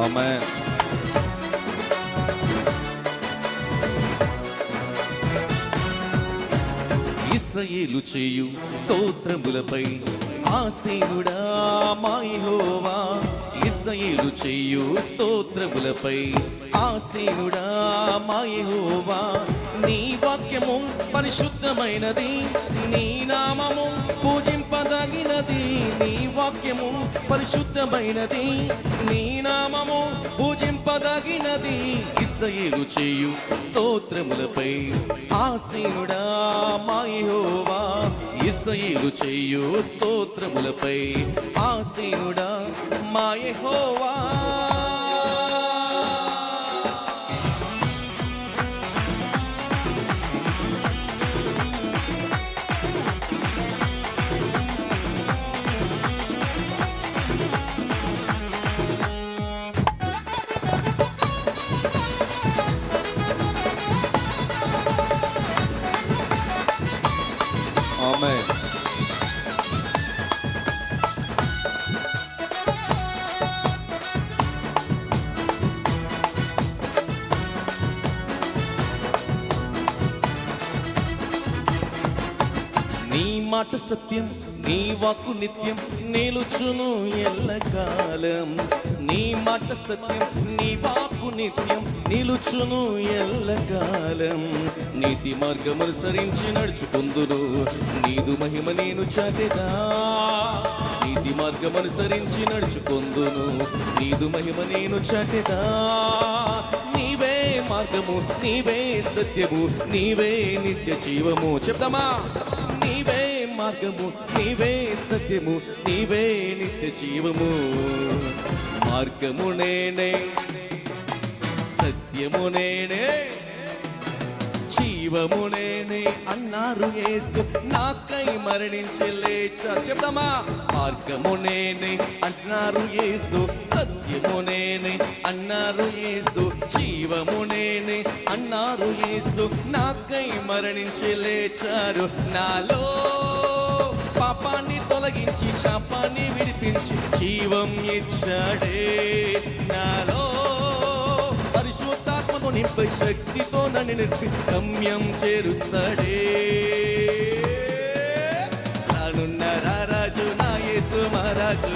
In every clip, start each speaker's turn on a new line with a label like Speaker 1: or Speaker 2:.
Speaker 1: ఆమేన్. ఇశ్రాయేలు చేయు స్తోత్రములపై ఆసీనుడా మా యెహోవా. ఇశ్రాయేలు చేయు స్తోత్రములపై ఆసీనుడా మా యెహోవా. నీ వాక్యము పరిశుద్ధమైనది, నీ నామము పూజింపదగినది. నీ వాక్యము పరిశుద్ధమైనది, నీ నామము పూజింపదగినది. ఇశ్రాయేలు చేయు స్తోత్రములపై ఆసీనుడా మా యెహోవా. ఇశ్రాయేలు చేయు స్తోత్రములపై ఆసీనుడా మా యెహోవా. ఆమేన్. నీ మాట సత్యం, నీ వాక్కు నిత్యం, నిలుచును ఎల్లకాలం. నీ మాట సత్యం, నీ వాక్కు నిత్యం, నిలుచును ఎల్లకాలం. నీతి మార్గం అనుసరించి నడుచుకుందును, నీదు మహిమ నేను చాటెదా. నీతి మార్గం అనుసరించి నడుచుకుందును, నీదు మహిమ నేను చాటెదా. నీవే మార్గము, నీవే సత్యము, నీవే నిత్య జీవము. చెప్తామా? నీవే మార్గము, నీవే సత్యము, నీవే నిత్య జీవము. మార్గము నేనే, సత్యము నేనే, జీవము నేనే అన్నారు యేసు. నాకై మరణించి లేచారు. చెప్తామా? మార్గము నేనే అన్నారు యేసు, సత్యము నేనే అన్నారు యేసు, జీవము నేనే అన్నారు యేసు. నాకై మరణించి లేచారు. నాలో పాపాన్ని తొలగించి శాపాన్ని విడిపించి జీవం ఇచ్చాడే. నాలో పరిశుద్ధాత్మను నింపై శక్తితో నన్ను నింపి గమ్యం చేరుస్తాడే. రానున్న రారాజు నా యేసు మహారాజు.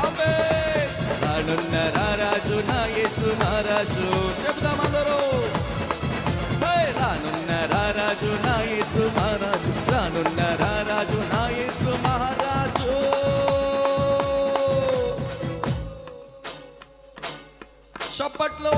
Speaker 1: ఆమేన్. రానున్న రారాజు నా యేసు మహారాజు. చెప్తాం అందరూ. రానున్న రారాజు నా యేసు మహారాజు. రానున్న రారాజు నా యేసు మహారాజు. చప్పట్లో.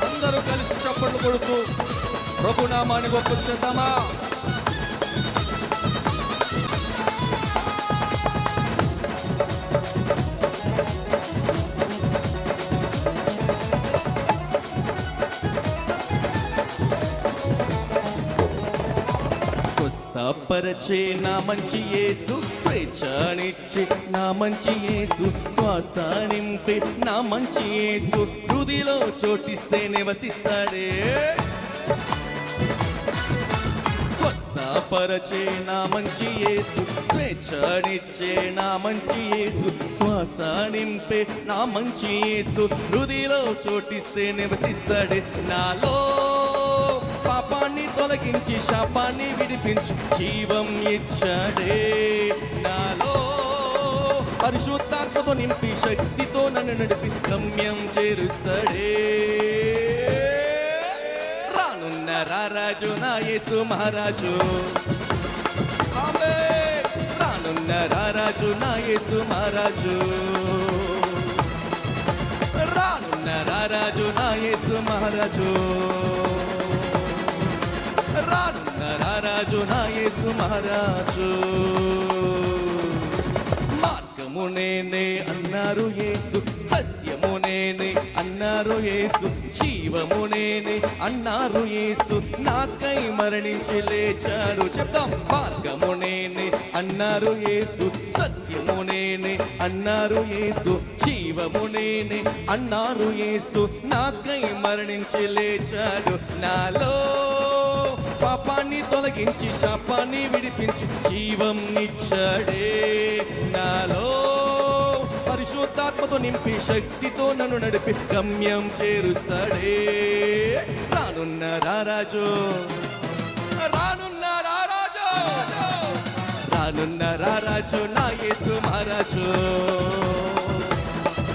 Speaker 1: అందరూ కలిసి చప్పట్లు కొడుతూ ప్రభునామాన్ని గొప్ప చేద్దామా? స్వస్థపరచే నా మంచి యేసు, స్వేచ్ఛనిచ్చి నా మంచి యేసు, శ్వాస నింపి నా మంచి యేసు, హృదిలో చోటిస్తే నివసిస్తాడే. స్వస్థపరచే నా మంచి యేసు, స్వేచ్ఛనిచ్చే నా మంచి యేసు, శ్వాస నింపే నా మంచి యేసు, హృదిలో చోటిస్తే నివసిస్తాడే. నాలో పాపాన్ని తొలగించి శాపాన్ని విడిపించి జీవం ఇచ్చాడే. నాలో పరిశుద్ధాత్మతో నింపి శక్తితో నన్ను నడిపి గమ్యం చేరుస్తాడే. రానున్న రారాజు నా యేసు మహారాజు. ఆమేన్. రానున్న రారాజు నా యేసు మహారాజు. రానున్న రారాజు నా యేసు మహారాజు. రానున్న రారాజు నా యేసు మహారాజు. మార్గము నేనే అన్నారు యేసు, సత్యము నేనే అన్నారు యేసు, జీవము నేనే అన్నారు యేసు, నాకై మరణించి లేచాడు. చెప్తాం. మార్గము నేనే అన్నారు యేసు, సత్యము నేనే అన్నారు యేసు, జీవ జీవము నేనే అన్నారు యేసు, నాకై మరణించి లేచాడు. నాలో పాపాన్ని తొలగించి శాపాన్ని విడిపించి జీవం నిచ్చాడే. నాలో పరిశుద్ధాత్మతో నింపి శక్తితో నన్ను నడిపి గమ్యం చేరుస్తాడే. రానున్న రారాజు, రానున్న రారాజు, రానున్న రారాజు నా యేసు మహారాజు.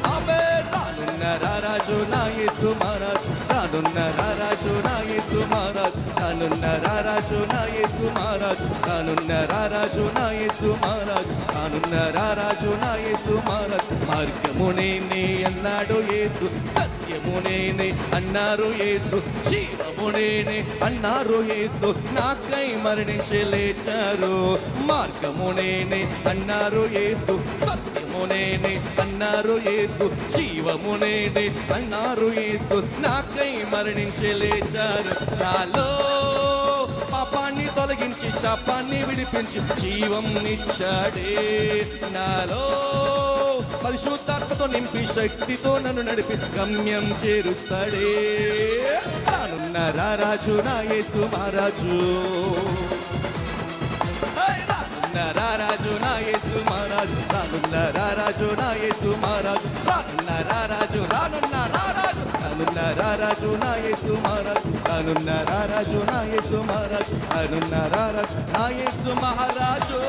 Speaker 1: రానున్న రారాజు నా యేసు మహారాజు, రానున్న రారాజు నా యేసు మహారాజు, రానున్న రారాజు నా యేసు మహారాజు, రానున్న రారాజు నా యేసు మహారాజు, రానున్న రారాజు నా యేసు మహారాజు. మార్గము నేనే అన్నాడు యేసు, సత్యము నేనే అన్నారు యేసు, జీవము నేనే అన్నారు యేసు, నాకై మరణించి లేచారు. మార్గము నేనే అన్నారు యేసు, సత్యము నేనే అన్నారు యేసు, జీవము నేనే అన్నారు యేసు, నాకై మరణించి లేచారు. నాలో పాపాన్ని తొలగించి శాపాన్ని విడిపించి జీవం నిచ్చాడే. నాలో పరిశుద్ధాత్మతో నింపి శక్తితో నన్ను నడిపి గమ్యం చేరుస్తాడే. రానున్న రారాజు నా యేసు మహారాజు, రానున్న రారాజు నా యేసు మహారాజు, రానున్న రారాజు నా యేసు మహారాజు, రానున్న రారాజు, రానున్న రారాజు, రానున్న రారాజు నా యేసు మహారాజు, రానున్న రారాజు నా యేసు మహారాజు, రానున్న రారాజు నా యేసు మహారాజు.